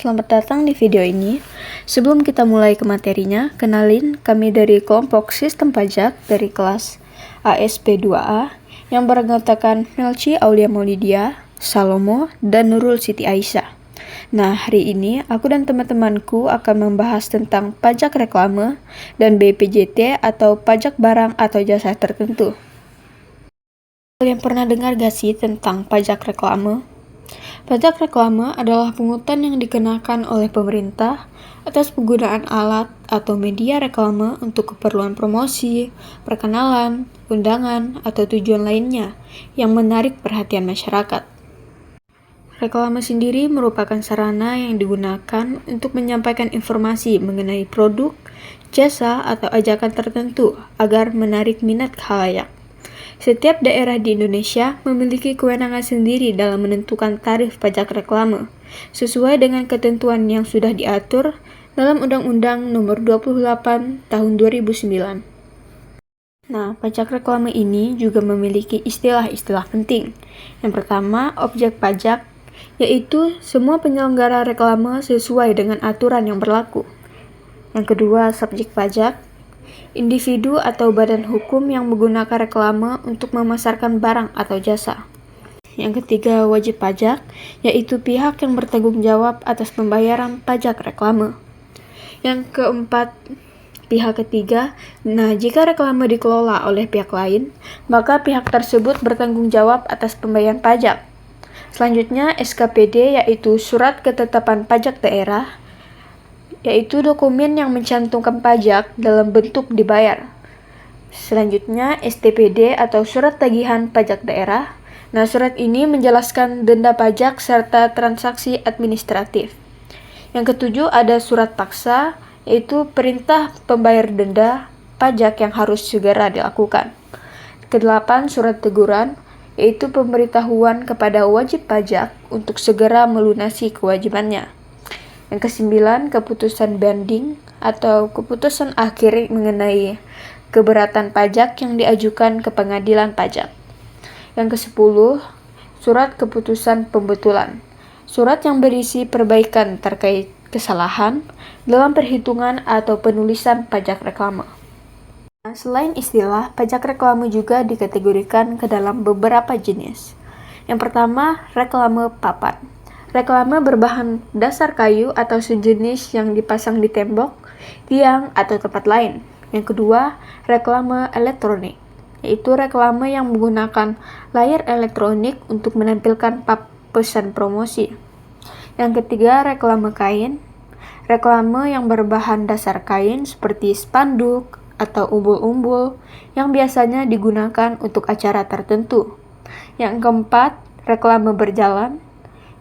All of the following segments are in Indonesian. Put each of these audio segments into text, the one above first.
selamat datang di video ini. Sebelum kita mulai ke materinya, kenalin kami dari kelompok Sistem Pajak dari kelas ASP2A yang beranggotakan Melci Aulia Maulidia, Salomo, dan Nurul Siti Aisyah. Nah, hari ini aku dan teman-temanku akan membahas tentang pajak reklame dan BPJT atau pajak barang atau jasa tertentu. Kalian pernah dengar gak sih tentang pajak reklame? Pajak reklame adalah pungutan yang dikenakan oleh pemerintah atas penggunaan alat atau media reklame untuk keperluan promosi, perkenalan, undangan, atau tujuan lainnya yang menarik perhatian masyarakat. Reklame sendiri merupakan sarana yang digunakan untuk menyampaikan informasi mengenai produk, jasa, atau ajakan tertentu agar menarik minat khalayak. Setiap daerah di Indonesia memiliki kewenangan sendiri dalam menentukan tarif pajak reklame, sesuai dengan ketentuan yang sudah diatur dalam Undang-Undang Nomor 28 Tahun 2009. Nah, pajak reklame ini juga memiliki istilah-istilah penting. Yang pertama, objek pajak, yaitu semua penyelenggara reklame sesuai dengan aturan yang berlaku. Yang kedua, subjek pajak, individu atau badan hukum yang menggunakan reklame untuk memasarkan barang atau jasa. Yang ketiga, wajib pajak, yaitu pihak yang bertanggung jawab atas pembayaran pajak reklame. Yang keempat, pihak ketiga. Nah, jika reklame dikelola oleh pihak lain, maka pihak tersebut bertanggung jawab atas pembayaran pajak. Selanjutnya, SKPD, yaitu surat ketetapan pajak daerah, yaitu dokumen yang mencantumkan pajak dalam bentuk dibayar. Selanjutnya, STPD atau surat tagihan pajak daerah. Nah, surat ini menjelaskan denda pajak serta transaksi administratif. Yang ketujuh, ada surat paksa, yaitu perintah pembayar denda pajak yang harus segera dilakukan. Kedelapan, surat teguran, yaitu pemberitahuan kepada wajib pajak untuk segera melunasi kewajibannya. Yang kesembilan, keputusan banding atau keputusan akhir mengenai keberatan pajak yang diajukan ke pengadilan pajak. Yang kesepuluh, surat keputusan pembetulan. Surat yang berisi perbaikan terkait kesalahan dalam perhitungan atau penulisan pajak reklame. Nah, selain istilah, pajak reklame juga dikategorikan ke dalam beberapa jenis. Yang pertama, reklame papan. Reklame berbahan dasar kayu atau sejenis yang dipasang di tembok, tiang, atau tempat lain. Yang kedua, reklame elektronik, yaitu reklame yang menggunakan layar elektronik untuk menampilkan pesan promosi. Yang ketiga, reklame kain. Reklame yang berbahan dasar kain seperti spanduk atau umbul-umbul yang biasanya digunakan untuk acara tertentu. Yang keempat, reklame berjalan,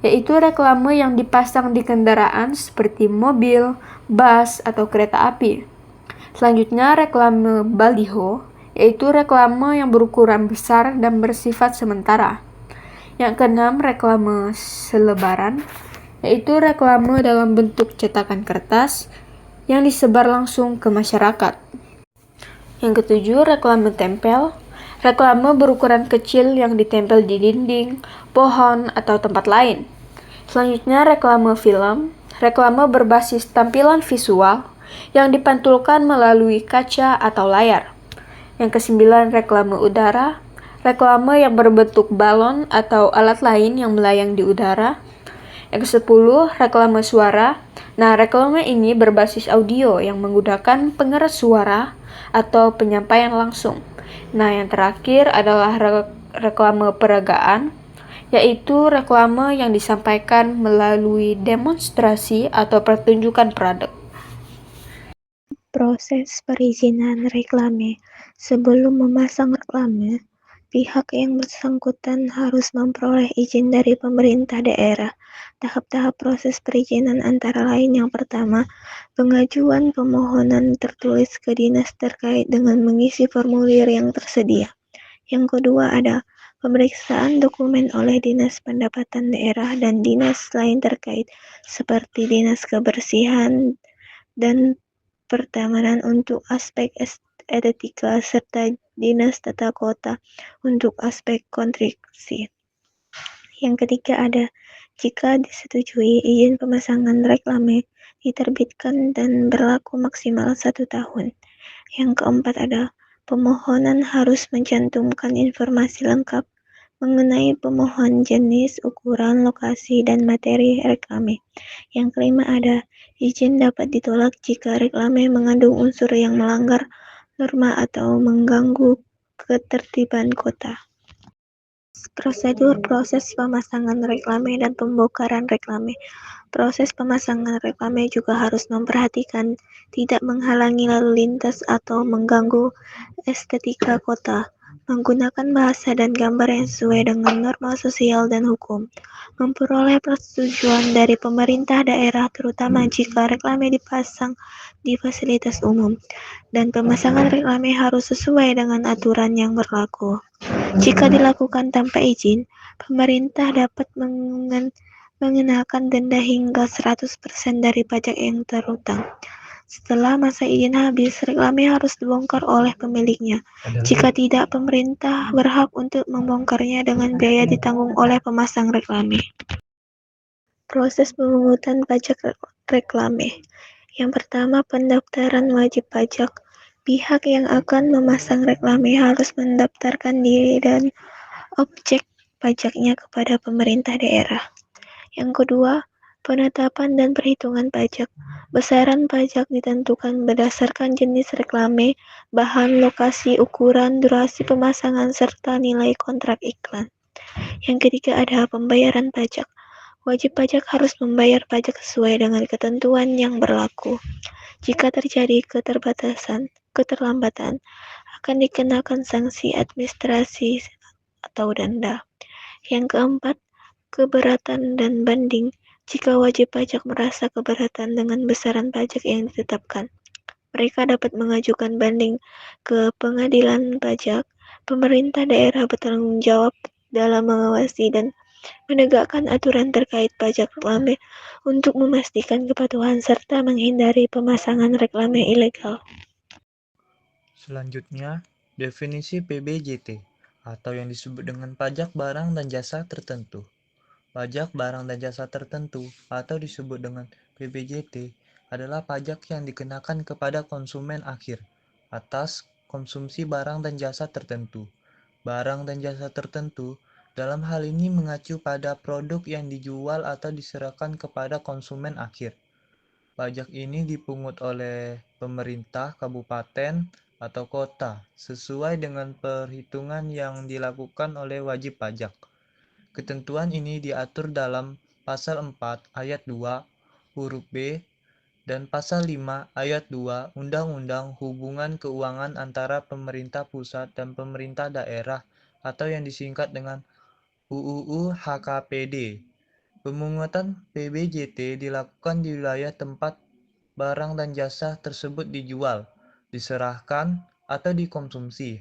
yaitu reklame yang dipasang di kendaraan seperti mobil, bus, atau kereta api. Selanjutnya, reklame baliho, yaitu reklame yang berukuran besar dan bersifat sementara. Yang keenam, reklame selebaran, yaitu reklame dalam bentuk cetakan kertas yang disebar langsung ke masyarakat. Yang ketujuh, reklame tempel. Reklame berukuran kecil yang ditempel di dinding, pohon, atau tempat lain. Selanjutnya, reklame film. Reklame berbasis tampilan visual yang dipantulkan melalui kaca atau layar. Yang kesembilan, reklame udara. Reklame yang berbentuk balon atau alat lain yang melayang di udara. Yang kesepuluh, reklame suara. Nah, reklame ini berbasis audio yang menggunakan pengeras suara atau penyampaian langsung. Nah, yang terakhir adalah reklame peragaan, yaitu reklame yang disampaikan melalui demonstrasi atau pertunjukan produk. Proses perizinan reklame. Sebelum memasang reklame, pihak yang bersangkutan harus memperoleh izin dari pemerintah daerah. Tahap-tahap proses perizinan antara lain: yang pertama, pengajuan permohonan tertulis ke dinas terkait dengan mengisi formulir yang tersedia. Yang kedua, ada pemeriksaan dokumen oleh Dinas Pendapatan Daerah dan dinas lain terkait seperti Dinas Kebersihan dan Pertamanan untuk aspek estetika serta Dinas Tata Kota untuk aspek konstruksi. Yang ketiga, ada Jika disetujui, izin pemasangan reklame diterbitkan dan berlaku maksimal 1 tahun. Yang keempat adalah pemohonan harus mencantumkan informasi lengkap mengenai pemohon, jenis, ukuran, lokasi, dan materi reklame. Yang kelima ada izin dapat ditolak jika reklame mengandung unsur yang melanggar norma atau mengganggu ketertiban kota. Prosedur proses pemasangan reklame dan pembongkaran reklame. Proses pemasangan reklame juga harus memperhatikan tidak menghalangi lalu lintas atau mengganggu estetika kota, menggunakan bahasa dan gambar yang sesuai dengan norma sosial dan hukum, memperoleh persetujuan dari pemerintah daerah terutama jika reklame dipasang di fasilitas umum, dan pemasangan reklame harus sesuai dengan aturan yang berlaku. Jika dilakukan tanpa izin, pemerintah dapat mengenakan denda hingga 100% dari pajak yang terutang. Setelah masa izin habis, reklame harus dibongkar oleh pemiliknya. Jika tidak, pemerintah berhak untuk membongkarnya dengan biaya ditanggung oleh pemasang reklame. Proses pemungutan pajak reklame. Yang pertama, pendaftaran wajib pajak. Pihak yang akan memasang reklame harus mendaftarkan diri dan objek pajaknya kepada pemerintah daerah. Yang kedua, penetapan dan perhitungan pajak. Besaran pajak ditentukan berdasarkan jenis reklame, bahan, lokasi, ukuran, durasi pemasangan, serta nilai kontrak iklan. Yang ketiga ada pembayaran pajak. Wajib pajak harus membayar pajak sesuai dengan ketentuan yang berlaku. Jika terjadi keterlambatan, akan dikenakan sanksi administrasi atau denda. Yang keempat, keberatan dan banding. Jika wajib pajak merasa keberatan dengan besaran pajak yang ditetapkan, mereka dapat mengajukan banding ke pengadilan pajak. Pemerintah daerah bertanggung jawab dalam mengawasi dan menegakkan aturan terkait pajak reklame untuk memastikan kepatuhan serta menghindari pemasangan reklame ilegal. Selanjutnya, definisi PBJT atau yang disebut dengan pajak barang dan jasa tertentu. Pajak barang dan jasa tertentu atau disebut dengan PBJT adalah pajak yang dikenakan kepada konsumen akhir atas konsumsi barang dan jasa tertentu. Barang dan jasa tertentu dalam hal ini mengacu pada produk yang dijual atau diserahkan kepada konsumen akhir. Pajak ini dipungut oleh pemerintah kabupaten atau kota sesuai dengan perhitungan yang dilakukan oleh wajib pajak. Ketentuan ini diatur dalam Pasal 4 Ayat 2 huruf B dan Pasal 5 Ayat 2 Undang-Undang Hubungan Keuangan antara Pemerintah Pusat dan Pemerintah Daerah atau yang disingkat dengan UUU HKPD. Pemungutan PBJT dilakukan di wilayah tempat barang dan jasa tersebut dijual, diserahkan, atau dikonsumsi.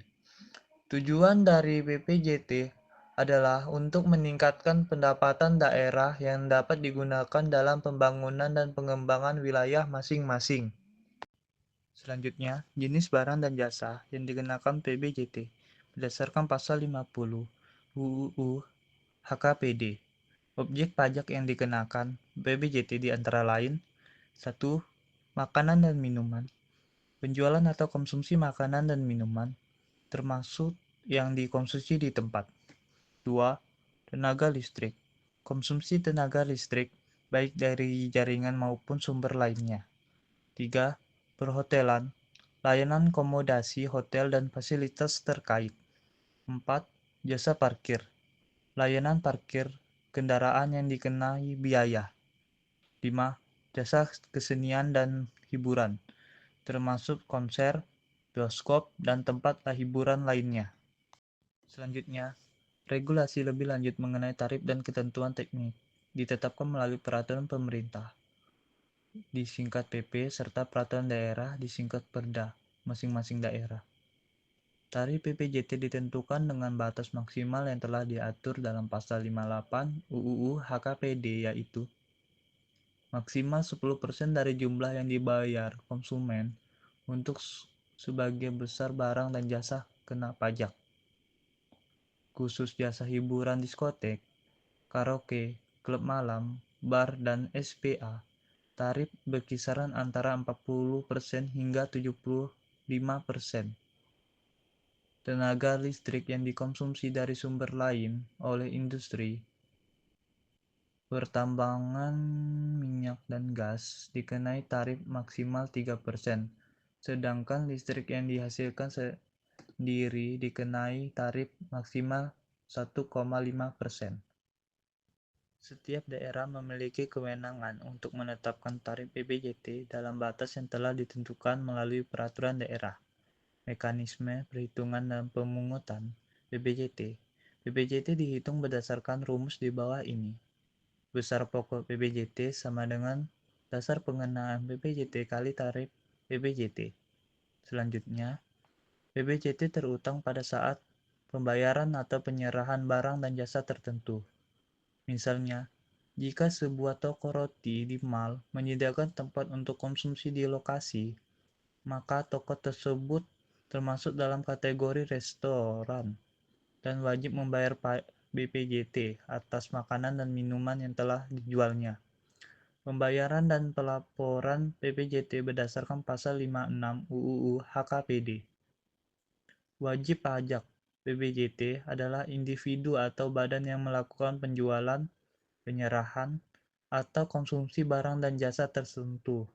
Tujuan dari PPJT adalah untuk meningkatkan pendapatan daerah yang dapat digunakan dalam pembangunan dan pengembangan wilayah masing-masing. Selanjutnya, jenis barang dan jasa yang dikenakan PBJT berdasarkan Pasal 50 UUU HKPD. Objek pajak yang dikenakan PBJT di antara lain 1. Makanan dan minuman. Penjualan atau konsumsi makanan dan minuman, termasuk yang dikonsumsi di tempat. 2. Tenaga listrik. Konsumsi tenaga listrik, baik dari jaringan maupun sumber lainnya. 3. Perhotelan. Layanan komodasi hotel dan fasilitas terkait. 4. Jasa parkir. Layanan parkir kendaraan yang dikenai biaya. 5. Jasa kesenian dan hiburan, termasuk konser, bioskop, dan tempat hiburan lainnya. Selanjutnya, regulasi lebih lanjut mengenai tarif dan ketentuan teknik ditetapkan melalui peraturan pemerintah, disingkat PP, serta peraturan daerah, disingkat Perda, masing-masing daerah. Tarif PPJT ditentukan dengan batas maksimal yang telah diatur dalam Pasal 58 UUU HKPD, yaitu maksimal 10% dari jumlah yang dibayar konsumen untuk sebagian besar barang dan jasa kena pajak. Khusus jasa hiburan diskotek, karaoke, klub malam, bar, dan SPA. Tarif berkisaran antara 40% hingga 75%. Tenaga listrik yang dikonsumsi dari sumber lain oleh industri pertambangan minyak dan gas dikenai tarif maksimal 3%, sedangkan listrik yang dihasilkan sendiri dikenai tarif maksimal 1,5%. Setiap daerah memiliki kewenangan untuk menetapkan tarif PBJT dalam batas yang telah ditentukan melalui peraturan daerah. Mekanisme perhitungan dan pemungutan PBJT. PBJT dihitung berdasarkan rumus di bawah ini. Besar pokok PBJT sama dengan dasar pengenaan PBJT kali tarif PBJT. Selanjutnya, PBJT terutang pada saat pembayaran atau penyerahan barang dan jasa tertentu. Misalnya, jika sebuah toko roti di mall menyediakan tempat untuk konsumsi di lokasi, maka toko tersebut termasuk dalam kategori restoran dan wajib membayar BPJT atas makanan dan minuman yang telah dijualnya. Pembayaran dan pelaporan BPJT berdasarkan pasal 56 UUU HKPD. Wajib pajak BPJT adalah individu atau badan yang melakukan penjualan, penyerahan, atau konsumsi barang dan jasa tertentu